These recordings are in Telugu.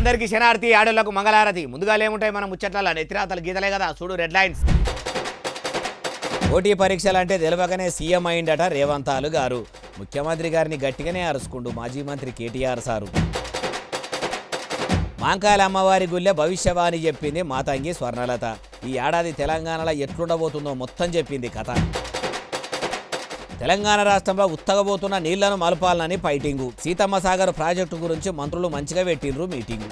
అందరికీ శనార్థి ఆడోళ్లకు మంగళారతి. ముందుగా ఏముంటాయి మనం ముచ్చట్ల నెత్తిరాతలు గీతలే కదా, చూడు రెడ్ లైన్స్. పోటీ పరీక్షలు అంటే తెలియకనే సీఎం అయిందట రేవంతాలు గారు. ముఖ్యమంత్రి గారిని గట్టిగానే అరుచుకుంటూ మాజీ మంత్రి కేటీఆర్ సారు. మాంకాల అమ్మవారి గుళ్ళె భవిష్యవాణి చెప్పింది మాతంగి స్వర్ణలత. ఈ ఏడాది తెలంగాణలో ఎట్లుండబోతుందో మొత్తం చెప్పింది కథ. తెలంగాణ రాష్ట్రంలో ఉత్తగబోతున్న నీళ్లను మలపాలని ఫైటింగు. సీతమ్మ సాగర్ ప్రాజెక్టు గురించి మంత్రులు మంచిగా పెట్టిండ్రు మీటింగు.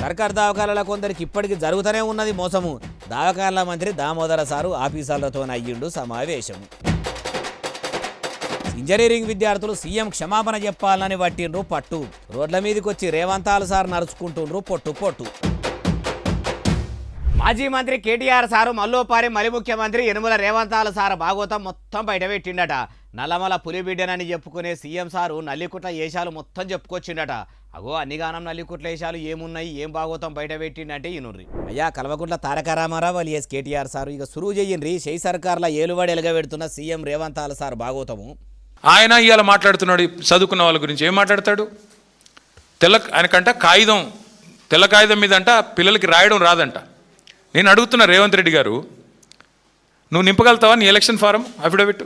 సర్కార్ దవాఖానాల కొందరికి ఇప్పటికీ జరుగుతూనే ఉన్నది మోసము. దవాఖానాల మంత్రి దామోదర సారు ఆఫీసర్లతో అయ్యిండు సమావేశం. ఇంజనీరింగ్ విద్యార్థులు సీఎం క్షమాపణ చెప్పాలని పట్టిండ్రు పట్టు. రోడ్ల మీదకి వచ్చి రేవంతాలు సార్ నడుచుకుంటుండ్రు పొట్టు. మాజీ మంత్రి కేటీఆర్ సారు మల్లోపారి మరి ముఖ్యమంత్రి యనుమల రేవంతాల సార్ భాగవతం మొత్తం బయటపెట్టిండట. నల్లమల పులిబిడ్డనని చెప్పుకునే సీఎం సారు నల్లికుట్ల ఏషాలు మొత్తం చెప్పుకొచ్చిండట. అగో అన్నిగానం నల్లికుట్ల ఏషాలు ఏమున్నాయి, ఏం భాగవతం బయటపెట్టిండంటే ఈనుర్రి. అయ్యా కల్వకుంట్ల తారక రామారావు అలియాస్ కేటీఆర్ సారు ఇక సురువు చెయ్యండి. షై సర్కార్ల ఏలువాడి ఎలగబెడుతున్న సీఎం రేవంతాల సార్ భాగవతము. ఆయన ఇవాళ మాట్లాడుతున్నాడు చదువుకున్న వాళ్ళ గురించి. ఏం మాట్లాడతాడు? ఆయనకంట తెల్ల కాగితం మీద అంట పిల్లలకి రాయడం రాదంట. నేను అడుగుతున్నా రేవంత్ రెడ్డి గారు, నువ్వు నింపగలుగుతావా నీ ఎలక్షన్ ఫారం అఫిడవిట్?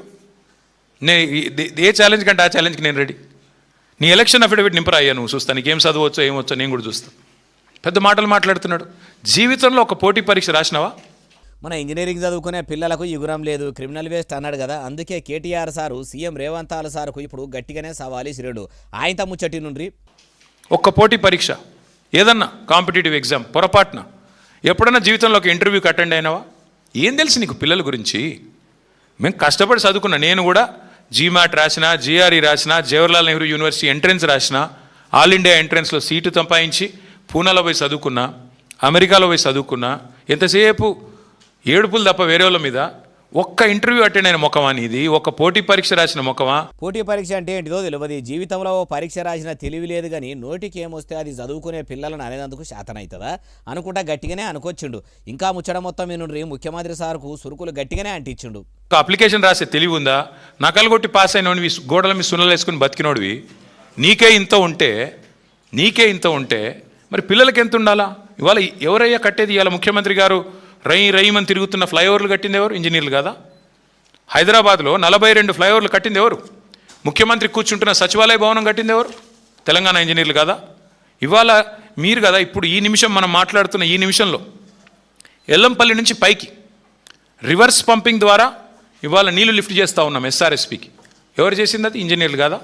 ఏ ఛాలెంజ్ కంటే ఆ ఛాలెంజ్కి నేను రెడీ. నీ ఎలక్షన్ అఫిడవిట్ నింపరా అయ్యా, నువ్వు చూస్తా నీకేం చదవచ్చో ఏమొచ్చో నేను కూడా చూస్తాను. పెద్ద మాటలు మాట్లాడుతున్నాడు. జీవితంలో ఒక పోటీ పరీక్ష రాసినావా? మన ఇంజనీరింగ్ చదువుకునే పిల్లలకు యుగురం లేదు, క్రిమినల్ వేస్ట్ అన్నాడు కదా. అందుకే కేటీఆర్ సారు సీఎం రేవంతాల సార్కు ఇప్పుడు గట్టిగానే సవాల్ ఇసిరాడు. ఆయనతో ముచ్చటి నుండి ఒక్క పోటీ పరీక్ష ఏదన్నా కాంపిటేటివ్ ఎగ్జామ్ పొరపాటున ఎప్పుడన్నా జీవితంలో ఒక ఇంటర్వ్యూకి అటెండ్ అయినావా? ఏం తెలుసు నీకు పిల్లల గురించి? మేము కష్టపడి చదువుకున్నా. నేను కూడా జీమాట్ రాసిన, జిఆర్ఈ రాసిన, జవహర్లాల్ నెహ్రూ యూనివర్సిటీ ఎంట్రన్స్ రాసిన, ఆల్ ఇండియా ఎంట్రన్స్లో సీటు సంపాదించి పూనాలో పోయి చదువుకున్నా, అమెరికాలో పోయి చదువుకున్నా. ఎంతసేపు ఏడుపులు తప్ప వేరే వాళ్ళ మీద. ఒక్క ఇంటర్వ్యూ అటెండ్ అయిన ముఖమా నీది? ఒక పోటీ పరీక్ష రాసిన ముఖమా? పోటీ పరీక్ష అంటే ఏంటిదో తెలియదు. జీవితంలో ఓ పరీక్ష రాసిన తెలివి లేదు కానీ నోటికి ఏమొస్తే అది చదువుకునే పిల్లలను అనేందుకు శాతనవుతుందా అనుకుంటా గట్టిగానే అనుకొచ్చిండు. ఇంకా ముచ్చట మొత్తం వినుండ్రి. ముఖ్యమంత్రి సార్కు సురుకులు గట్టిగానే అంటించిండు. ఒక అప్లికేషన్ రాసే తెలివి ఉందా? నకలు కొట్టి పాస్ అయినోడివి, గోడల మీద సున్నలు వేసుకుని బతికినోడివి. నీకే ఇంత ఉంటే మరి పిల్లలకి ఎంత ఉండాలా? ఇవాళ ఎవరయ్యా కట్టేది? ఇవాళ ముఖ్యమంత్రి గారు రయ్యమని తిరుగుతున్న ఫ్లైఓవర్లు కట్టింది ఎవరు? ఇంజనీర్లు కదా. హైదరాబాద్లో 42 ఫ్లైఓవర్లు కట్టింది ఎవరు? ముఖ్యమంత్రి కూర్చుంటున్న సచివాలయ భవనం కట్టింది ఎవరు? తెలంగాణ ఇంజనీర్లు కదా. ఇవాళ మీరు కదా. ఇప్పుడు ఈ నిమిషం మనం మాట్లాడుతున్న ఈ నిమిషంలో ఎల్లంపల్లి నుంచి పైకి రివర్స్ పంపింగ్ ద్వారా ఇవాళ నీళ్లు లిఫ్ట్ చేస్తూ ఉన్నాం ఎస్ఆర్ఎస్పికి. ఎవరు చేసింది? అది ఇంజనీర్లు కదా.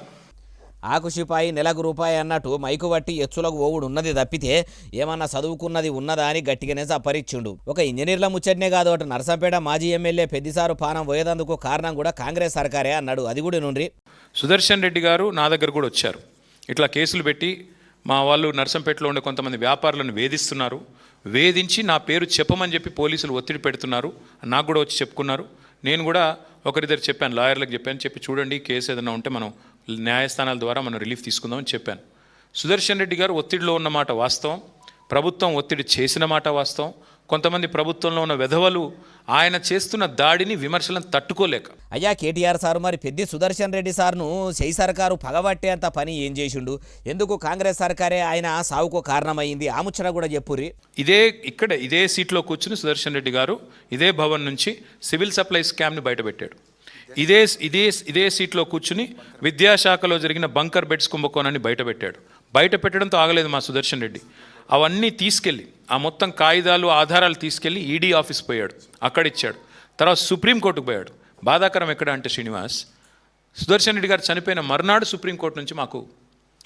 ఆకుషిపాయి నెలకు రూపాయి అన్నట్టు మైకు బట్టి ఎచ్చులకు ఓవుడు ఉన్నది తప్పితే ఏమన్నా చదువుకున్నది ఉన్నదా అని గట్టిగానే సపరిచ్చిండు. ఒక ఇంజనీర్ల ముచ్చట్నే కాదు, అటు నర్సంపేట మాజీ ఎమ్మెల్యే పెద్దిసారు పానం పోయేందుకు కారణం కూడా కాంగ్రెస్ సర్కారే అన్నాడు. అది కూడా నుండి సుదర్శన్ రెడ్డి గారు నా దగ్గర కూడా వచ్చారు. ఇట్లా కేసులు పెట్టి మా వాళ్ళు నర్సంపేటలో ఉండే కొంతమంది వ్యాపారులను వేధిస్తున్నారు, వేధించి నా పేరు చెప్పమని చెప్పి పోలీసులు ఒత్తిడి పెడుతున్నారు. నాకు కూడా వచ్చి చెప్పుకున్నారు. నేను కూడా ఒకరిద్దరు చెప్పాను, లాయర్లకు చెప్పి చూడండి కేసు ఏదైనా ఉంటే మనం న్యాయస్థానాల ద్వారా మనం రిలీఫ్ తీసుకుందామని చెప్పాను. సుదర్శన్ రెడ్డి గారు ఒత్తిడిలో ఉన్నమాట వాస్తవం, ప్రభుత్వం ఒత్తిడి చేసిన మాట వాస్తవం. కొంతమంది ప్రభుత్వంలో ఉన్న వెధవలు ఆయన చేస్తున్న దాడిని విమర్శలను తట్టుకోలేక. అయ్యా కేటీఆర్ సారు మరి పెద్ద సుదర్శన్ రెడ్డి సార్ను షై సర్కారు పగబట్టేంత పని ఏం చేసిండు? ఎందుకు కాంగ్రెస్ సర్కారే ఆయన సావుకు కారణమైంది? ఆ ముచ్చట కూడా చెప్పుర్రి. ఇదే సీట్లో కూర్చుని సుదర్శన్ రెడ్డి గారు ఇదే భవన్ నుంచి సివిల్ సప్లై స్కామ్ని బయటపెట్టాడు. ఇదే సీట్లో కూర్చుని విద్యాశాఖలో జరిగిన బంకర్ బెడ్స్ కుంభకోణాన్ని బయటపెట్టాడు. బయటపెట్టడంతో ఆగలేదు మా సుదర్శన్ రెడ్డి. అవన్నీ తీసుకెళ్ళి ఆ మొత్తం కాగితాలు ఆధారాలు తీసుకెళ్ళి ఈడీ ఆఫీస్ పోయాడు, అక్కడిచ్చాడు. తర్వాత సుప్రీంకోర్టుకు పోయాడు. బాధాకరం ఎక్కడ అంటే శ్రీనివాస్, సుదర్శన్ రెడ్డి గారు చనిపోయిన మర్నాడు సుప్రీంకోర్టు నుంచి మాకు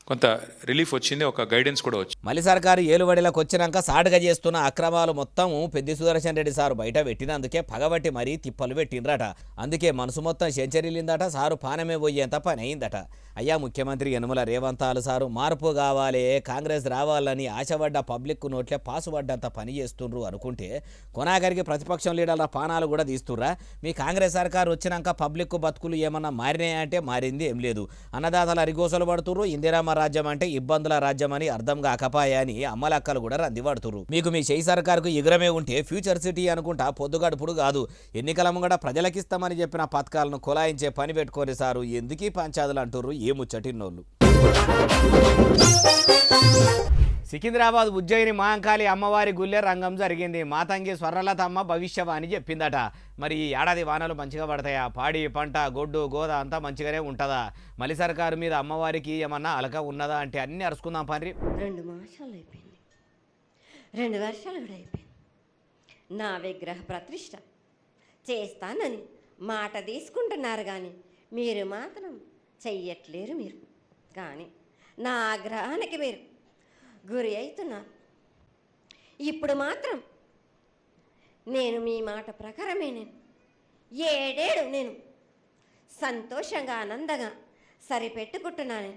కొంత రిలీఫ్ వచ్చింది, ఒక గైడెన్స్ కూడా వచ్చింది. మళ్ళీ సర్కారు ఏలుబడిలోకి వచ్చినాక సాటుగా చేస్తున్న అక్రమాలు మొత్తం పెద్ద సుదర్శన్ రెడ్డి సారు బయట పెట్టినందుకే పగబట్టి మరీ తిప్పలు పెట్టిండ్రట. అందుకే మనసు మొత్తం సెంచరీలిందట. సారు పానమే పోయేంత పని అయిందట. అయ్యా ముఖ్యమంత్రి యనుమల రేవంతాలు సారు మార్పు కావాలి, కాంగ్రెస్ రావాలని ఆశపడ్డ పబ్లిక్ నోట్లే పాసుపడ్డంత పని చేస్తుండ్రు అనుకుంటే కొనాగరికి ప్రతిపక్షం లీడర్ల పానాలు కూడా తీస్తుర్రా? మీ కాంగ్రెస్ సర్కారు వచ్చినాక పబ్లిక్ బతుకులు ఏమన్నా మారినాయంటే మారింది ఏం లేదు. అన్నదాతల అరిగోసలు పడుతుర్రు. ఇందిరామ రాజ్యం అంటే ఇబ్బందుల రాజ్యం అని అర్థం కాకపాయని అమ్మలక్కలు కూడా రందిపడుతుర్రు. మీకు మీ షై సర్కారుకు ఎగురమే ఉంటే ఫ్యూచర్ సిటీ అనుకుంటా పొద్దుగడుపుడు కాదు, ఎన్నికల ముంగట ప్రజలకిస్తామని చెప్పిన పథకాలను కొలాయించే పని పెట్టుకోని సారు ఎందుకీ పంచాదులు అంటుర్రు ఏ ముచ్చటిన్నోళ్ళు. సికింద్రాబాద్ ఉజ్జయిని మహంకాళి అమ్మవారి గుళ్ళే రంగం జరిగింది. మాతంగి స్వర్ణలతమ్మ భవిష్యవాణి చెప్పిందట. మరి ఈ ఏడాది వానలు మంచిగా పడతాయా? పాడి పంట గొడ్డు గోద అంతా మంచిగానే ఉంటుందా? మలి సర్కారు మీద అమ్మవారికి ఏమన్నా అలక ఉన్నదా అంటే అన్నీ అరుచుకుందాం పని. 2 మాసాలు అయిపోయింది, 2 వర్షాలు కూడా అయిపోయింది. నా విగ్రహ ప్రతిష్ట చేస్తానని మాట తీసుకుంటున్నారు కానీ మీరు మాత్రం చెయ్యట్లేరు. మీరు కానీ నా ఆగ్రహానికి మీరు గురి అవుతున్నారు. ఇప్పుడు మాత్రం నేను మీ మాట ప్రకారమే నేను 7 ఏళ్ళు నేను సంతోషంగా ఆనందంగా సరిపెట్టుకుంటున్నాను.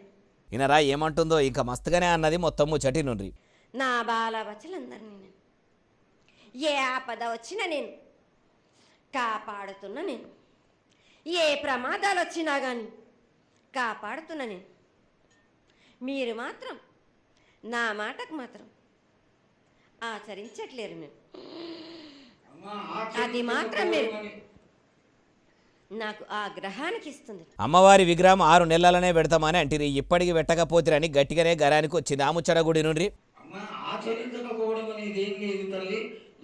ఇనరా ఏమంటుందో ఇంకా మస్తుగానే అన్నది మొత్తం ముచ్చటి నుండి. నా బాల బచ్చలందరినీ నేను ఏ ఆపద వచ్చినా నేను కాపాడుతున్నా. నేను ఏ ప్రమాదాలు వచ్చినా కానీ కాపాడుతున్నా. నేను మీరు మాత్రం నా మాటకు మాత్రం ఆచరించట్లేరు. నేను అది మాత్రం మీరు నాకు ఆ గ్రహానికి ఇస్తుంది. అమ్మవారి విగ్రహం 6 నెలలనే పెడతామని అంటిరి. ఇప్పటికి పెట్టకపోతిరని గట్టిగానే గరానికి వచ్చింది ఆ ముచ్చట గుడి నుండి. ఆచరించకపోవడం అనేది ఏం లేదు తల్లి.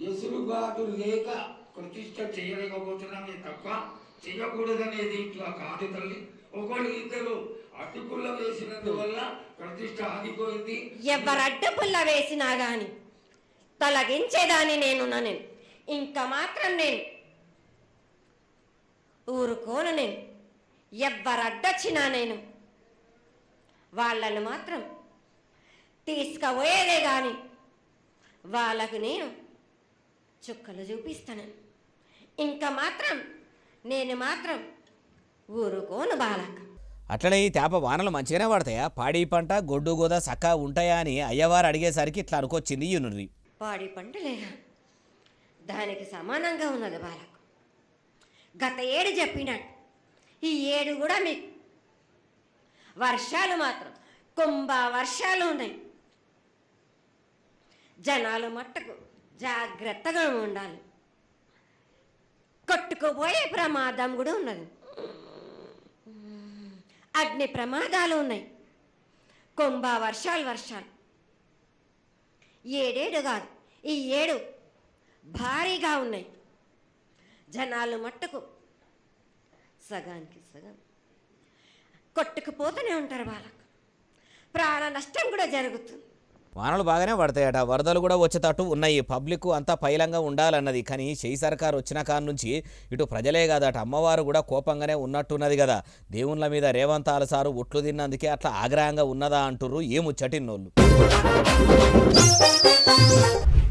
ఎసురుబాటు లేక ప్రతిష్ట చేయలేకపోతున్నామే తప్ప చేయకూడదనేది ఇట్లా కాదు తల్లి. ఒకళ్ళు ఇద్దరు అడ్డుపుల్ల వేసినందువల్ల ప్రతిష్ట ఆగిపోయింది. ఎవరు అడ్డుపుల్ల వేసినా గాని తొలగించేదాన్ని నేను ఇంకా మాత్రం నేను ఊరుకోను. నేను ఎవ్వరు అడ్డొచ్చినా నేను వాళ్ళను మాత్రం తీసుకుపోయేదే కానీ వాళ్ళకు నేను చుక్కలు చూపిస్తాను. ఇంకా మాత్రం నేను మాత్రం ఊరుకోను బాలక. అట్లనే ఈ తేప వానలు మంచిగానే పడతాయా? పాడి పంట గొడ్డు గోద సక్క ఉంటాయా అని అయ్యవారు అడిగేసరికి ఇట్లా అనుకొచ్చింది యూనుర్రి. పాడి పంటలేగా దానికి సమానంగా ఉన్నది బాలకు. గత ఏడు చెప్పినట్టు ఈ ఏడు కూడా మీకు వర్షాలు మాత్రం కుంభ వర్షాలు ఉన్నాయి. జనాలు మట్టుకు జాగ్రత్తగా ఉండాలి. కొట్టుకుపోయే ప్రమాదం కూడా ఉన్నది. అగ్ని ప్రమాదాలు ఉన్నాయి. కుంభ వర్షాలు 7 కాదు, ఈ 7 భారీగా ఉన్నాయి. జనాలు మట్టుకు సగానికి సగం కొట్టుకుపోతూనే ఉంటారు. వాళ్ళకు ప్రాణ నష్టం కూడా జరుగుతుంది. వానలు బాగానే పడతాయట, వరదలు కూడా వచ్చేటట్టు ఉన్నాయి. పబ్లిక్ అంతా పైలంగా ఉండాలన్నది. కానీ చేయి సర్కారు వచ్చిన కాడ నుంచి ఇటు ప్రజలే కాదట అమ్మవారు కూడా కోపంగానే ఉన్నట్టున్నది కదా. దేవుళ్ళ మీద రేవంత్ సారు ఒట్లు తిన్నందుకే అట్లా ఆగ్రహంగా ఉన్నదా అంటుర్రు ఏ ముచ్చటిన్నోళ్ళు.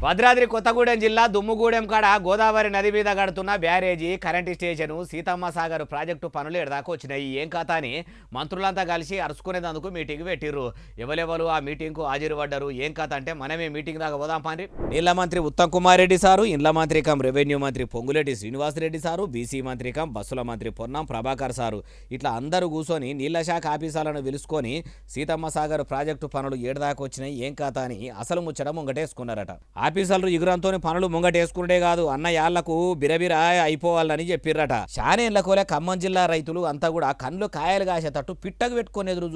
భద్రాద్రి కొత్తగూడెం జిల్లా దుమ్ముగూడెం కాడ గోదావరి నది మీద కడుతున్న బ్యారేజీ, current station, Seethamma Sagar project పనులు ఎడదాకా వచ్చినాయి. ఏం కాతా అని మంత్రులంతా కలిసి అరుచుకునేందుకు మీటింగ్ పెట్టిర్రు. ఎవరెవరు ఆ మీటింగ్కు హాజరు పడ్డారు, ఏం కథ అంటే మనమే మీటింగ్ దాకా పోదాం పని. నీళ్ల మంత్రి ఉత్తమ్ కుమార్ రెడ్డి సారు, ఇండ్ల మంత్రి కం రెవెన్యూ మంత్రి పొంగులేటి శ్రీనివాసరెడ్డి సారు, బీసీ మంత్రి కం బస్సుల మంత్రి పొన్నం ప్రభాకర్ సారు ఇట్లా అందరూ కూర్చొని నీళ్ల శాఖ ఆఫీసాలను పిలుచుకొని సీతమ్మ సాగర్ ప్రాజెక్టు పనులు ఏడదాకా వచ్చినాయి ఏం కాతా అని అసలు ముచ్చట ముంగటేసుకున్నారట. ఆఫీసర్లు ఎగురంతో పనులు ముంగటేసుకునే కాదు అన్న యాళ్లకు బిరబిరా అయిపోవాలని చెప్పిర్రట. శానేళ్లకోలే ఖమ్మం జిల్లా రైతులు అంతా కూడా కళ్ళు కాయలు కాసేటట్టు పిట్టకు పెట్టుకొని ఎదురు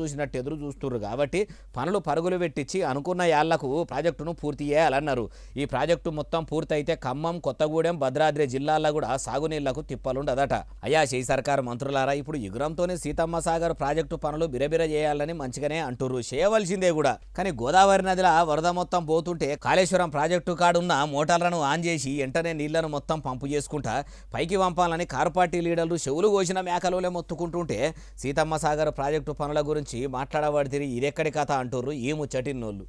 చూస్తుర్రు. కాబట్టి పనులు పరుగులు పెట్టించి అనుకున్న యాళ్లకు ప్రాజెక్టును పూర్తి చేయాలన్నారు. ఈ ప్రాజెక్టు మొత్తం పూర్తయితే ఖమ్మం, కొత్తగూడెం, భద్రాద్రి జిల్లాల్లో కూడా సాగునీళ్లకు తిప్పలుండదట. అయ్యా చేయి సర్కారు మంత్రులారా, ఇప్పుడు ఎగురంతోనే సీతమ్మ సాగర్ ప్రాజెక్టు పనులు బిరబిర చేయాలని మంచిగానే అంటుర్రు, చేయవలసిందే కూడా. కానీ గోదావరి నదిలో వరద మొత్తం పోతుంటే కాళేశ్వరం ప్రాజెక్టు కాడున్న మోటార్లను ఆన్ చేసి వెంటనే నీళ్లను మొత్తం పంపు చేసుకుంటా పైకి పంపాలని కారుపార్టీ లీడర్లు చెవులు కోసిన మేకలోనే మొత్తుకుంటుంటే సీతమ్మ సాగర్ ప్రాజెక్టు పనుల గురించి మాట్లాడబడితే ఇదెక్కడి కథ అంటుర్రు ఈ ముచ్చటిన్నోళ్ళు.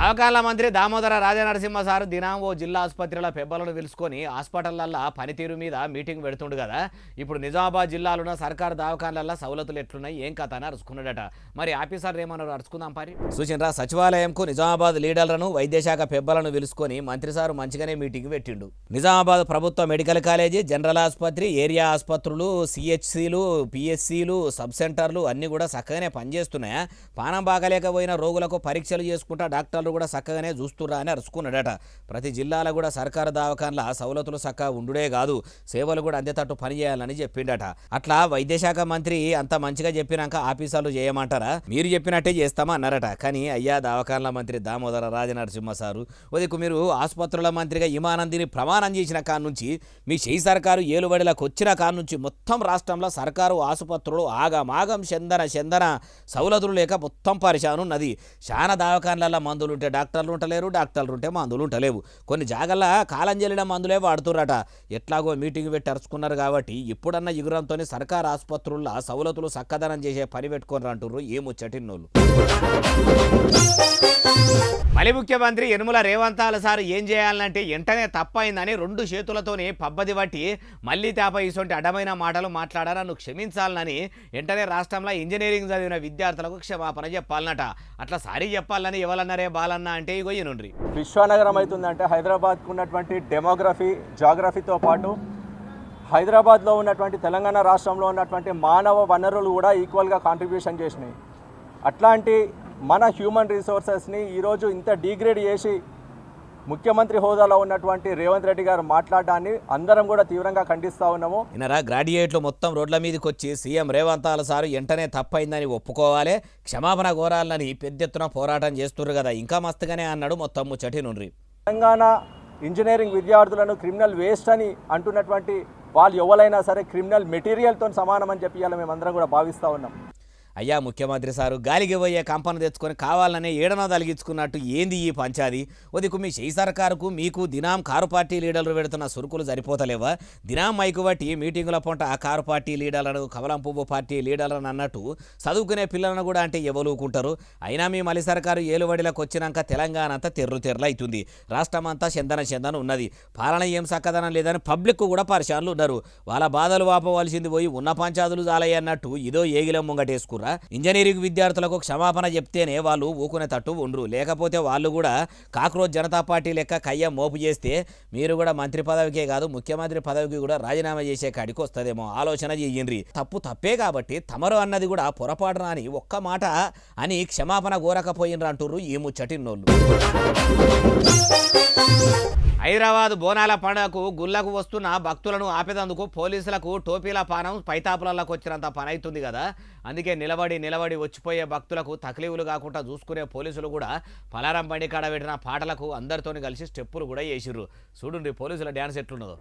సహకార మంత్రి దామోదర రాజనరసింహ సారు దినం ఓ జిల్లా ఆసుపత్రిలో పెబ్బలను పిలుచుకొని హాస్పిటళ్లల్లో పనితీరు మీద మీటింగ్ పెడుతుండు కదా. ఇప్పుడు నిజామాబాద్ జిల్లాలోన సర్కారు దవాఖానలలో సౌలతులు ఎట్లున్నాయి ఏం కథ అని అరుచుకున్నాడట. మరి ఆఫీసర్ ఏమన్నారు అరుచుకుందాం పని. సూచనరా సచివాలయంకు కొరకు నిజామాబాద్ లీడర్లను వైద్యశాఖ పెబ్బలను పిలుచుకొని మంత్రి సారు మంచిగానే మీటింగ్ పెట్టిండు. నిజామాబాద్ ప్రభుత్వ మెడికల్ కాలేజీ, జనరల్ ఆసుపత్రి, ఏరియా ఆసుపత్రులు, సిహెచ్సిలు, పిహెచ్సిలు, సబ్ సెంటర్లు అన్నీ కూడా చక్కగానే పనిచేస్తున్నాయా? పానం బాగలేకపోయిన రోగులకు పరీక్షలు చేసుకుంటా డాక్టర్లు కూడా చక్కగానే చూస్తుర్రా అని అరుచుకున్నాడట. ప్రతి జిల్లాలో కూడా సర్కారు దవాఖాన్ల సౌలతులు చక్కగా ఉండుడే కాదు, సేవలు కూడా అందేటట్టు పనిచేయాలని చెప్పిండట. అట్లా వైద్యశాఖ మంత్రి అంత మంచిగా చెప్పినాక ఆఫీసర్లు చేయమంటారా? మీరు చెప్పినట్టే చేస్తామా అన్నారట. కానీ అయ్యా దవాఖాన్ల మంత్రి దామోదర రాజనరసింహ సారు, ఉదయకు మీరు ఆసుపత్రుల మంత్రిగా ఇమానందిని ప్రమాణం చేసిన కాడ నుంచి మీ చేయి సర్కారు ఏలుబడిలకు వచ్చిన కాడ నుంచి మొత్తం రాష్ట్రంలో సర్కారు ఆసుపత్రులు ఆగమాగం చందన సౌలతులు లేక మొత్తం పరిశాను ఉన్నది. చాలా దవాఖాన్లలో మందులు ఉంటే డాక్టర్లు ఉంటలేరు, డాక్టర్లు ఉంటే మందులు ఉంటలేవు. కొన్ని జాగల్లో కాలం చెల్లిన మందులే వాడుతుర్రట. ఎట్లాగో మీటింగ్ పెట్టి అరుచుకున్నారు కాబట్టి ఇప్పుడన్న యుగురంతో సర్కారు ఆసుపత్రుల్లో సౌలతులు చక్కదనం చేసే పని పెట్టుకొని అంటుర్రు ఏ ముచ్చటిన్నోళ్ళు. మళ్ళీ ముఖ్యమంత్రి యనుమల రేవంతాల సార్ ఏం చేయాలంటే వెంటనే తప్పైందని 2 చేతులతోనే పబ్బది బట్టి మళ్ళీ తేప ఇటువంటి అడ్డమైన మాటలు మాట్లాడా నన్ను క్షమించాలని వెంటనే రాష్ట్రంలో ఇంజనీరింగ్ చదివిన విద్యార్థులకు క్షమాపణ చెప్పాలన్నట. అట్లా సారీ చెప్పాలని ఎవరన్నారే బాలన్న అంటే ఇగో ఈయనుండ్రి. విశ్వనగరం అవుతుందంటే హైదరాబాద్కు ఉన్నటువంటి డెమోగ్రఫీ, జాగ్రఫీతో పాటు హైదరాబాద్లో ఉన్నటువంటి తెలంగాణ రాష్ట్రంలో ఉన్నటువంటి మానవ వనరులు కూడా ఈక్వల్గా కాంట్రిబ్యూషన్ చేసినాయి. అట్లాంటి మన హ్యూమన్ రిసోర్సెస్ని ఈరోజు ఇంత డిగ్రేడ్ చేసి ముఖ్యమంత్రి హోదాలో ఉన్నటువంటి రేవంత్ రెడ్డి గారు మాట్లాడడాన్ని అందరం కూడా తీవ్రంగా ఖండిస్తూ ఉన్నాము. ఇనరా గ్రాడ్యుయేట్లు మొత్తం రోడ్ల మీదకి వచ్చి సీఎం రేవంతాల సారు వెంటనే తప్పైందని ఒప్పుకోవాలి, క్షమాపణ కోరాలని పెద్ద ఎత్తున పోరాటం చేస్తున్నారు కదా, ఇంకా మస్తుగానే అన్నాడు మొత్తం ముచ్చటి నుండి. తెలంగాణ ఇంజనీరింగ్ విద్యార్థులను క్రిమినల్ వేస్ట్ అని అంటున్నటువంటి వాళ్ళు ఎవరైనా సరే క్రిమినల్ మెటీరియల్తో సమానమని చెప్పి ఇలా మేమందరం కూడా భావిస్తూ ఉన్నాం. అయ్యా ముఖ్యమంత్రి సారు గాలికి పోయే కంపను తెచ్చుకొని కావాలనే ఏడనో తలిగించుకున్నట్టు ఏంది ఈ పంచాది? ఉదికు మీ చేయి సర్కారుకు మీకు దినాం కారు పార్టీ లీడర్లు పెడుతున్న సురుకులు సరిపోతలేవా? దినాం మైకు బట్టి మీటింగుల పొంట ఆ కారు పార్టీ లీడర్లను, కమలం పువ్వు పార్టీ లీడర్లను అన్నట్టు చదువుకునే పిల్లలను కూడా అంటే ఎవలుకుంటారు? అయినా మీ మలి సర్కారు ఏలుబడిలకు వచ్చినాక తెలంగాణ అంతా తెర్రు అవుతుంది, రాష్ట్రం అంతా చందన ఉన్నది, పాలన ఏం చక్కదనం లేదని పబ్లిక్ కూడా పరిశాన్లు ఉన్నారు. వాళ్ళ బాధలు వాపవలసింది పోయి ఉన్న పంచాదులు చాలయ్య అన్నట్టు ఇదో ఏగిలం ముంగటేసుకున్నారు. ఇంజనీరింగ్ విద్యార్థులకు క్షమాపణ చెప్తేనే వాళ్ళు ఊకునే తట్టు ఉండ్రు, లేకపోతే వాళ్ళు కూడా కాక్రోచ్ జనతా పార్టీ లెక్క కయ్యం మోపు చేస్తే మీరు కూడా మంత్రి పదవికే కాదు ముఖ్యమంత్రి పదవికి కూడా రాజీనామా చేసే కాడికి వస్తుందేమో. ఆలోచన చెయ్యండి. తప్పే కాబట్టి తమరు అన్నది కూడా పొరపాటున అని ఒక్క మాట అని క్షమాపణ కోరకపోయినరు అంటుర్రు ఈ ముచ్చటిన్నోళ్ళు. హైదరాబాద్ బోనాల పండుగకు గుళ్ళకు వస్తున్న భక్తులను ఆపేదందుకు పోలీసులకు టోపీల పానం పైతాపులకు వచ్చినంత పని అవుతుంది కదా. అందుకే నిలబడి వచ్చిపోయే భక్తులకు తక్లీఫులు కాకుండా చూసుకునే పోలీసులు కూడా పలారం బండి కాడ పెట్టిన పాటలకు అందరితోని కలిసి స్టెప్పులు కూడా వేసిర్రు. చూడండి పోలీసుల డ్యాన్స్ ఎట్లున్నదో.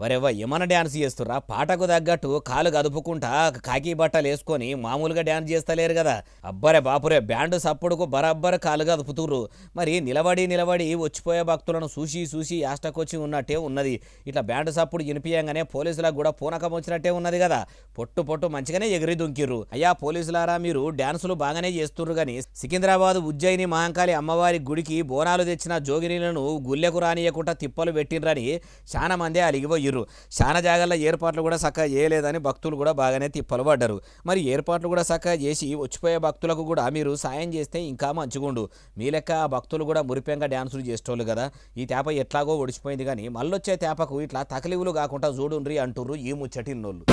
వరేవా ఏమన్నా డ్యాన్స్ చేస్తుర్రా? పాటకు తగ్గట్టు కాలు కదుపుకుంటా కాకి బట్టలు వేసుకొని మామూలుగా డ్యాన్స్ చేస్తలేరు కదా. అబ్బరే బాపురే బ్యాండ్ సప్పుడుకు బరబ్బర్ కాలు కదుపుతుర్రు. మరి నిలబడి వచ్చిపోయే భక్తులను చూసి యాస్టకొచ్చి ఉన్నట్టే ఉన్నది. ఇట్లా బ్యాండ్ సప్పుడు వినిపియంగానే పోలీసులకు కూడా పూనకం వచ్చినట్టే ఉన్నది కదా. పొట్టు మంచిగానే ఎగిరి దుంకిర్రు. అయ్యా పోలీసులారా, మీరు డ్యాన్సులు బాగానే చేస్తుర్రు కానీ సికింద్రాబాద్ ఉజ్జయిని మహంకాళి అమ్మవారి గుడికి బోనాలు తెచ్చిన జోగినీలను గుళ్ళెకు రానియకుండా తిప్పలు పెట్టినరని చాలా మందే అలిగిపోయారు. చాలా జాగాల్లో ఏర్పాట్లు కూడా చక్కగా చేయలేదని భక్తులు కూడా బాగానే తిప్పలు పడ్డారు. మరి ఏర్పాట్లు కూడా చక్కగా చేసి వచ్చిపోయే భక్తులకు కూడా మీరు సాయం చేస్తే ఇంకా మంచిగుండు. మీ లెక్క ఆ భక్తులు కూడా మురిపెంగా డ్యాన్సులు చేసేటోళ్ళు కదా. ఈ తేప ఎట్లాగో ఒడిచిపోయింది కానీ మళ్ళొచ్చే తేపకు ఇట్లా తకలీవులు కాకుండా చూడుండ్రి అంటుర్రు ఈ ముచ్చటిన్నోళ్ళు.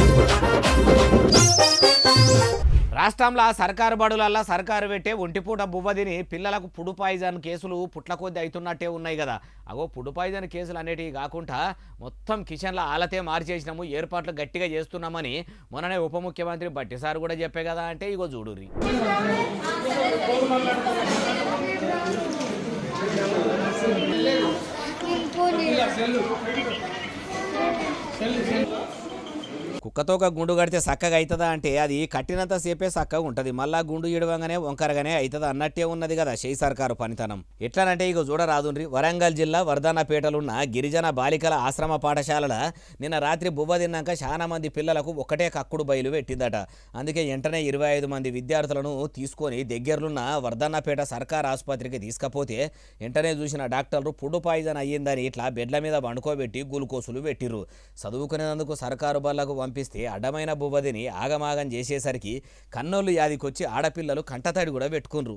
రాష్ట్రంలో సర్కారు బడులల్లో సర్కారు పెట్టే ఒంటిపూట బువ్వదిని పిల్లలకు ఫుడ్ పాయిజన్ కేసులు పుట్ల కొద్ది అవుతున్నట్టే ఉన్నాయి కదా. అగో ఫుడ్ పాయిజన్ కేసులు అనేటివి కాకుండా మొత్తం కిచెన్లో ఆలతే మార్చేసినాము, ఏర్పాట్లు గట్టిగా చేస్తున్నామని మొన్ననే ఉప ముఖ్యమంత్రి బట్టి సార్ కూడా చెప్పే కదా. అంటే ఇగో చూడుర్రి. కుక్కతోక గుండు కడితే చక్కగా అవుతుందా అంటే అది కట్టినంత సేపే చక్కగా ఉంటుంది, మళ్ళా గుండు ఇడవంగానే వంకరగానే అవుతుంది అన్నట్టే ఉన్నది కదా షెయి సర్కారు పనితనం. ఎట్లనంటే ఇక చూడరాదుండ్రి, వరంగల్ జిల్లా వర్ధన్నపేటలున్న గిరిజన బాలికల ఆశ్రమ పాఠశాలల నిన్న రాత్రి బువ్వ తిన్నాక చాలా మంది పిల్లలకు ఒకటే కక్కుడు బయలు పెట్టిందట. అందుకే వెంటనే 25 మంది విద్యార్థులను తీసుకొని దగ్గరలున్న వర్ధన్నపేట సర్కార్ ఆసుపత్రికి తీసుకపోతే వెంటనే చూసిన డాక్టర్లు ఫుడ్ పాయిజన్ అయ్యిందని ఇట్లా బెడ్ల మీద వండుకోబెట్టి గ్లూకోసులు పెట్టిర్రు. చదువుకునేందుకు సర్కారు బళ్ళకు పంపిస్తే అడ్డమైన బువ్వదిని ఆగమాగం చేసేసరికి కన్నోళ్ళు యాదికొచ్చి ఆడపిల్లలు కంటతడి కూడా పెట్టుకున్రు.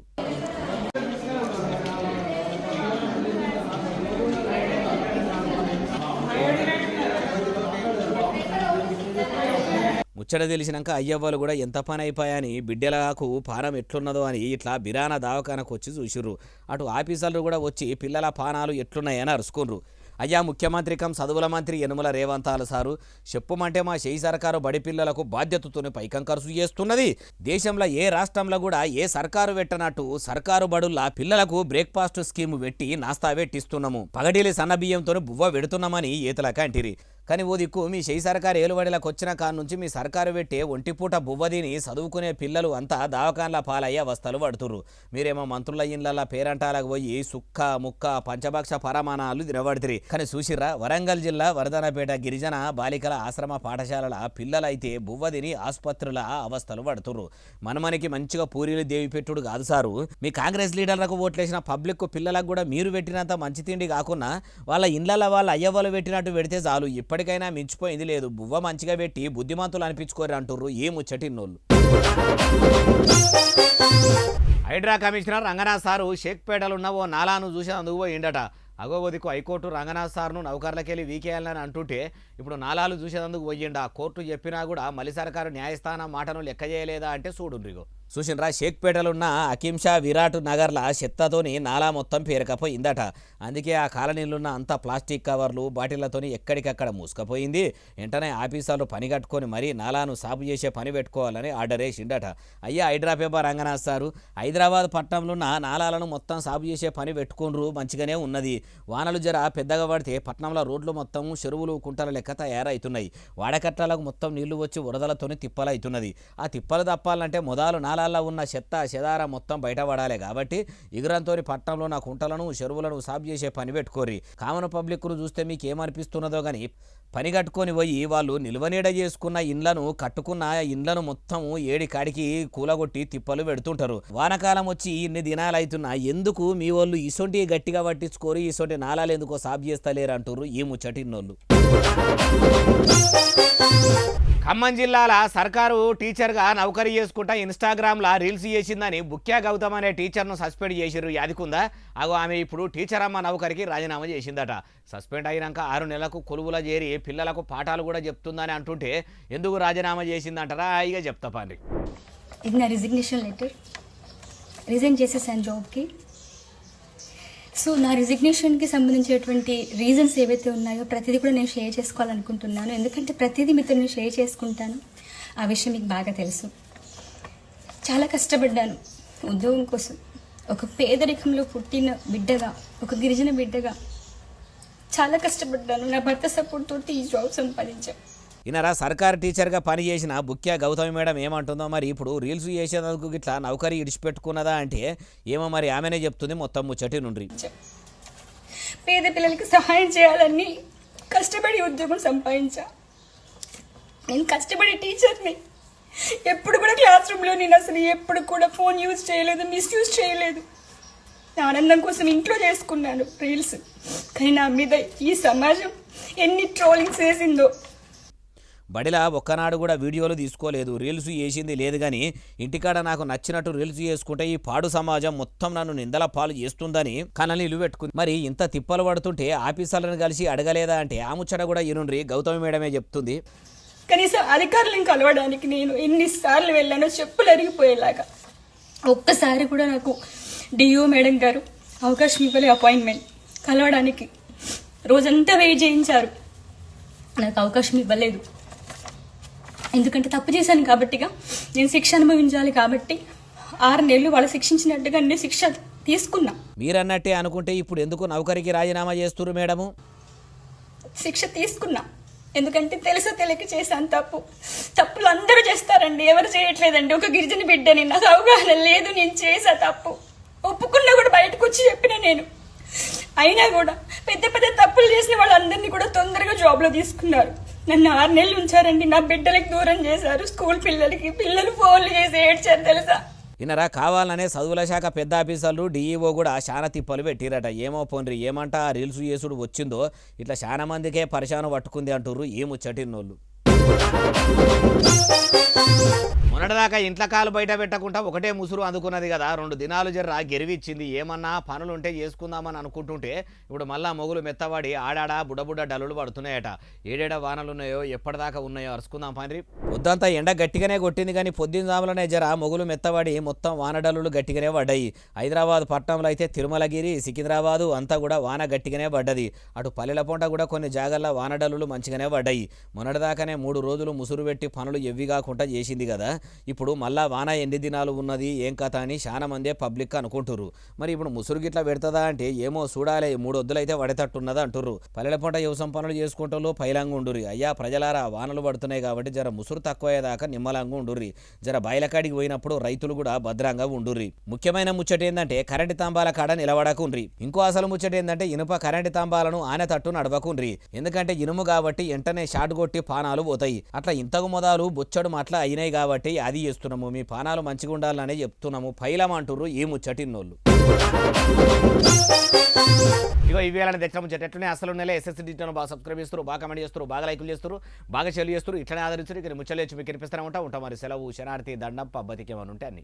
ముచ్చట తెలిసినాక అయ్యవ్వలు కూడా ఎంత పని అయిపోయాని బిడ్డలకు పానం ఎట్లున్నదో అని ఇట్లా బిరానా దవాఖానకు వచ్చి చూసిర్రు. అటు ఆఫీసర్లు కూడా వచ్చి పిల్లల పానాలు ఎట్లున్నాయని అరుచుకున్రు. అయ్యా ముఖ్యమంత్రి కం చదువుల మంత్రి యనుమల రేవంతాలు సారు, చెప్పమంటే మా షెయి సర్కారు బడి పిల్లలకు బాధ్యతతోనే పైకం ఖర్చు చేస్తున్నది. దేశంలో ఏ రాష్ట్రంలో కూడా ఏ సర్కారు పెట్టనట్టు సర్కారు బడుల్లా పిల్లలకు బ్రేక్ఫాస్ట్ స్కీమ్ పెట్టి నాస్తా పెట్టిస్తున్నాము, పగటిలి సన్నబియ్యంతో బువ్వ పెడుతున్నామని ఈతలక అంటిరి. కానీ ఓ దిక్కు మీ షెయి సర్కారు ఏలుబడిలకు వచ్చిన కాడ నుంచి మీ సర్కారు పెట్టే ఒంటిపూట బువ్వదిని చదువుకునే పిల్లలు అంతా దావకాన్ల పాలయ్య అవస్థలు పడుతుర్రు. మీరేమో మంత్రుల ఇళ్ళ పేరంటాలకు పోయి సుక్క ముక్క పంచభక్ష పరమాణాలు తినబడుతురి. కానీ చూసిర్రా, వరంగల్ జిల్లా వర్ధన్నపేట గిరిజన బాలికల ఆశ్రమ పాఠశాలల పిల్లలైతే బువ్వదిని ఆసుపత్రుల అవస్థలు పడుతుర్రు. మనమనికి మంచిగా పూరీలు దేవి పెట్టుడు కాదు సారు, మీ కాంగ్రెస్ లీడర్లకు ఓట్లేసిన పబ్లిక్ పిల్లలకు కూడా మీరు పెట్టినంత మంచి తిండి కాకుండా వాళ్ళ ఇళ్ళ వాళ్ళ అయ్యవ్వలు పెట్టినట్టు పెడితే చాలు, ఇప్పటికైనా మించిపోయింది లేదు. బువ్వ మంచిగా పెట్టి బుద్ధిమంతులు అనిపించుకోరు అంటుర్రు ఏ ముచ్చటిన్నోళ్ళు. హైడ్రా కమిషనర్ రంగనాథ్ సారు షేక్పేటలున్న ఓ నాలాను చూసి అందుకు పోయిండట. అగోదికు హైకోర్టు రంగనాథ్ సార్ను నౌకర్లకెళ్ళి వీకేయాలని అంటుంటే ఇప్పుడు నాలాలు చూసేందుకు పోయిండా. కోర్టు చెప్పినా కూడా మళ్ళీ సర్కారు న్యాయస్థానం మాటను లెక్క చేయలేదా అంటే చూడుండ్రిగో. చూసినరా, షేక్పేటలున్న అకింషా విరాట్ నగర్ల చెత్తతోని నాలా మొత్తం పేరకపోయిందట. అందుకే ఆ కాలనీలున్న అంతా ప్లాస్టిక్ కవర్లు బాటిళ్లతోని ఎక్కడికక్కడ మూసుకపోయింది. వెంటనే ఆఫీసర్లు పని కట్టుకొని మరీ నాలాను సాపు చేసే పని పెట్టుకోవాలని ఆర్డర్ వేసిండట. అయ్యా హైడ్రా పేపర్ రంగనాథ్ సారు, హైదరాబాద్ పట్టణంలో ఉన్న నాలాలను మొత్తం సాపు చేసే పని పెట్టుకుండ్రు, మంచిగానే ఉన్నది. వానలు జర పెద్దగా పడితే పట్టణంలో రోడ్లు మొత్తం చెరువులు కుంటల లెక్క తయారవుతున్నాయి. వాడకట్టాలకు మొత్తం నీళ్లు వచ్చి వరదలతోని తిప్పలవుతున్నది. ఆ తిప్పలు తప్పాలంటే మొదలు నాలాల్లో ఉన్న చెత్త చెదార మొత్తం బయటపడాలి. కాబట్టి ఇగురంతో పట్టణంలో ఉన్న కుంటలను చెరువులను సాపు చేసే పని పెట్టుకోర్రి. కామన్ పబ్లిక్ను చూస్తే మీకు ఏమనిపిస్తున్నదో కానీ పని కట్టుకొని పోయి వాళ్ళు నిల్వనీడ చేసుకున్న ఇండ్లను కట్టుకున్న ఇండ్లను మొత్తం ఏడి కాడికి కూలగొట్టి తిప్పలు పెడుతుంటారు. వానకాలం వచ్చి ఇన్ని దినాలు అవుతున్నా ఎందుకు మీ వాళ్ళు ఇసొంటి గట్టిగా పట్టించుకోరు, ఇసొంటి నాలాలు ఎందుకో సాపు చేస్తలేరు అంటారు ఈ ముచ్చటిన్నోళ్ళు. ఖమ్మం జిల్లాల సర్కారు టీచర్గా నౌకరీ చేసుకుంటా ఇన్స్టాగ్రామ్లో రీల్స్ చేసిందని బుక్యా గౌతమ్ అనే టీచర్ను సస్పెండ్ చేసిర్రు. యాదికుందా? అగో ఆమె ఇప్పుడు టీచర్ అమ్మ నౌకరికి రాజీనామా చేసిందట. సస్పెండ్ అయినాక 6 నెలలకు కొలువులో చేరి పిల్లలకు పాఠాలు కూడా చెప్తుందని అంటుంటే ఎందుకు రాజీనామా చేసిందంటారా? ఇక చెప్తా పండి. ఇది నా రిజిగ్నేషన్ లెటర్. రిజైన్ చేసేసాను జాబ్కి. సో నా రిజిగ్నేషన్కి సంబంధించినటువంటి రీజన్స్ ఏవైతే ఉన్నాయో ప్రతిదీ కూడా నేను షేర్ చేసుకోవాలనుకుంటున్నాను. ఎందుకంటే ప్రతిదీ మీతో నేను షేర్ చేసుకుంటాను. ఆ విషయం మీకు బాగా తెలుసు. చాలా కష్టపడ్డాను ఉద్యోగం కోసం. ఒక పేదరికంలో పుట్టిన బిడ్డగా, ఒక గిరిజన బిడ్డగా చాలా కష్టపడ్డాను. నా భర్త సపోర్ట్ తోటి ఈ జాబ్ సంపాదించాను. ఈయనరా సర్కారు టీచర్గా పనిచేసిన బుక్యా గౌతమి మేడం ఏమంటుందో మరి ఇప్పుడు రీల్స్ చేసేందుకు ఇట్లా నౌకరీ ఇడిచిపెట్టుకున్నదా అంటే ఏమో మరి ఆమెనే చెప్తుంది మొత్తం ముచ్చటి నుండి. పేద పిల్లలకి సహాయం చేయాలని కష్టపడి ఉద్యోగం సంపాదించా. నేను కష్టపడే టీచర్ని. ఎప్పుడు కూడా క్లాస్ రూమ్లో నేను అసలు ఎప్పుడు కూడా ఫోన్ యూజ్ చేయలేదు, మిస్యూజ్ చేయలేదు. నా ఆనందం కోసం ఇంట్లో చేసుకున్నాను రీల్స్. కానీ నా మీద ఈ సమాజం ఎన్ని ట్రోలింగ్స్ వేసిందో. బడిలా ఒక్కనాడు కూడా వీడియోలు తీసుకోలేదు, రీల్స్ చేసింది లేదు. కానీ ఇంటికాడ నాకు నచ్చినట్టు రీల్స్ చేసుకుంటే ఈ పాడు సమాజం మొత్తం నన్ను నిందల పాలు చేస్తుందని కనలీలు పెట్టుకుంది. మరి ఇంత తిప్పలు పడుతుంటే ఆఫీసర్లను కలిసి అడగలేదా అంటే ఆ ముచ్చట కూడా ఈనుండ్రి గౌతమి మేడమే చెప్తుంది. కనీసం అధికారులను కలవడానికి నేను ఎన్నిసార్లు వెళ్ళానో చెప్పులు అరిగిపోయేలాగా. ఒక్కసారి కూడా నాకు డిఓ మేడం గారు అవకాశం ఇవ్వలే అపాయింట్మెంట్ కలవడానికి. రోజంతా వెయిట్ చేయించారు, నాకు అవకాశం ఇవ్వలేదు. ఎందుకంటే తప్పు చేశాను కాబట్టిగా, నేను శిక్ష అనుభవించాలి కాబట్టి 6 నెలలు వాళ్ళు శిక్షించినట్టుగా నేను శిక్ష తీసుకున్నా. మీరన్నట్టే అనుకుంటే ఇప్పుడు ఎందుకు నౌకరికి రాజీనామా చేస్తున్నారు మేడము? శిక్ష తీసుకున్నా. ఎందుకంటే తెలుసో తెలియక చేశాను తప్పులు అందరూ చేస్తారండి, ఎవరు చేయట్లేదండి. ఒక గిరిజన బిడ్డని, నాకు అవగాహన లేదు, నేను చేసా తప్పు ఒప్పుకున్నా కూడా బయటకు వచ్చి చెప్పిన నేను. అయినా కూడా పెద్ద పెద్ద తప్పులు చేసిన వాళ్ళందరినీ కూడా తొందరగా జాబ్లో తీసుకున్నారు. నన్ను 6 నెలలు ఉంచారండి, నా బిడ్డలకి దూరం చేశారు. స్కూల్ పిల్లలు ఫోన్లు చేసి ఏడ్చారు తెలుసా. ఇన్నరా కావాలనే చదువుల శాఖ పెద్ద ఆఫీసర్లు డిఈఓ కూడా చాలా తిప్పలు పెట్టిరట. ఏమో పోన్రి ఏమంట ఆ రీల్స్ చేసుడు వచ్చిందో ఇట్లా చాలా మందికే పరిశాను పట్టుకుంది అంటుర్రు ఈ ముచ్చటిన్నోళ్ళు. మొన్నటిదాకా ఇంట్లో కాలు బయట పెట్టకుండా ఒకటే ముసురు అందుకున్నది కదా, 2 దినాలు జర్రా గెరివిచ్చింది. ఏమన్నా పనులుంటే చేసుకుందామని అనుకుంటుంటే ఇప్పుడు మళ్ళా మొగులు మెత్తవాడి ఆడాడా బుడబుడ్డ డల్లులు పడుతున్నాయట. ఏడేడ వానలున్నాయో ఎప్పటిదాకా ఉన్నాయో అరుచుకుందాం పండ్రి. పొద్దంతా ఎండ గట్టిగానే కొట్టింది కానీ పొద్దున్న జాములనే జర మొగులు మెత్తవాడి మొత్తం వానడల్లులు గట్టిగానే పడ్డాయి. హైదరాబాద్ పట్టణంలో అయితే తిరుమలగిరి, సికింద్రాబాదు అంతా కూడా వాన గట్టిగానే పడ్డది. అటు పల్లెల పొంట కూడా కొన్ని జాగాల్లో వానడల్లులు మంచిగానే పడ్డాయి. మొన్నటిదాకానే 3 రోజులు ముసురు పెట్టి పనులు ఎవ్వి కాకుండా చేసింది కదా, ఇప్పుడు మళ్ళా వాన ఎన్ని దినాలు ఉన్నది ఏం కథ అని చాలా మందే పబ్లిక్ అనుకుంటుర్రు. మరి ఇప్పుడు ముసురు గిట్లా పెడతదా అంటే ఏమో చూడాలి, 3 వద్దులైతే వడేటట్టున్నది అంటుర్రు. పల్లెల పొంట వ్యవసాయం పనులు చేసుకుంటూ పైలంగా ఉండుర్రి. అయ్యా ప్రజలారా వానలు పడుతున్నాయి కాబట్టి జర ముసురు తక్కువయ్యేదాకా నిమ్మలంగా ఉండుర్రి. జర బయలకాడికి పోయినప్పుడు రైతులు కూడా భద్రంగా ఉండుర్రి. ముఖ్యమైన ముచ్చట ఏంటంటే కరెంటు తాంబాల కాడ నిలబడకుండ్రి. ఇంకో అసలు ముచ్చట ఏంటంటే ఇనుప కరెంటు తాంబాలను ఆనెతట్టు నడవకుండ్రి. ఎందుకంటే ఇనుము కాబట్టి వెంటనే షాట్ కొట్టి పానాలు పోతాయి. అట్లా ఇంతకు మొదలు బొచ్చడు మాటలు అయినాయి కాబట్టి అది చేస్తున్నాము, మీ పానాలు మంచిగా ఉండాలనే చెప్తున్నాము. పైలం అంటుర్రు ఈ ముచ్చటిన్నోళ్ళు. ఇగో ఈ వేళ తెచ్చిన ముచ్చట ఎట్లనే అసలు నెల ఎస్ఎస్సీ డిజిటల్ బాగా సబ్స్క్రైబ్ చేస్తారు, బాగా కమెంట్ చేస్తారు, బాగా లైకులు చేస్తారు, బాగా షేర్ చేస్తారు. ఇట్లనే ఆదరిస్తారు. ఇక్కడ ముచ్చలు వచ్చి మీకు కనిపిస్తూనే ఉంటా మరి సెలవు శనార్థి దండం పబ్బతికి ఏమని ఉంటే అన్ని.